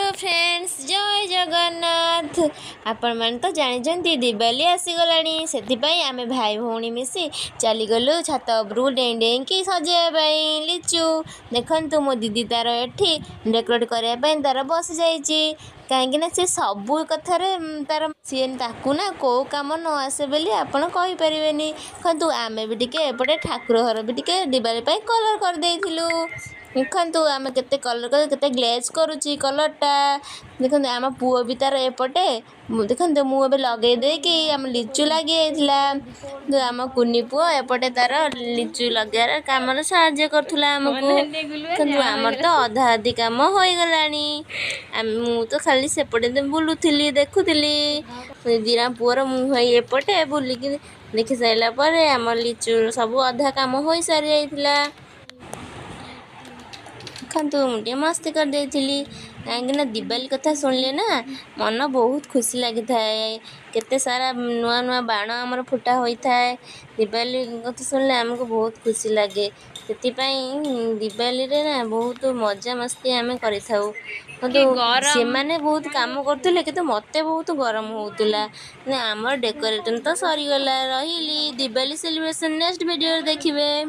Hello friends जय जगन्नाथ। आपण मैंने तो जानी दिवाली आसीगलानी से आम भाई भौणी मिसी चलीगलु छात उपरू डेई डेई कि सजाइवाई लिचु देखु मो दीदी तार एठी डेकोरेट करने तार बस जाइए कहीं सी सबू कथार तार सी ताकू ना कौ कम न आसे बोली आपड़ कहीपरेनि देखु आम भी टे एपटे ठाकुर घर भी टे दिवाली कलर करदेलु देखु आम के कलर कर ग्लेज करुच्ची कलरटा देखो आम पुओ भी तार एपटे देखते मुझे लगे देकी आम लिचु लगे आम कुनी पुओ एपटे तार लिचु लगे कम साहाଯ୍य करुला आमको आमर तो अधा अधि कम हो गला मु तो खाली सेपटे बुलूली देखुली दीना पुअर मुँह एपटे बुलिकी देखी सारापर आम लिचु सब अधा कम हो सारी जाइला देखु मुझे मस्ती कर देली कहीं दिवाली कथा शुणिले ना मन बहुत खुशी लगी थाए केते सारा नुआ नुआ बाण आमर फुटा होता है दिवाली कथा शुणिले आमको बहुत खुशी लगे से दिवाली रे ना बहुत मजा मस्ती आम कर बहुत काम करते कि मत बहुत गरम होता आमर डेकोरेशन तो सरीगला रही दिवाली सेलिब्रेशन नेक्स्ट वीडियो देखिए।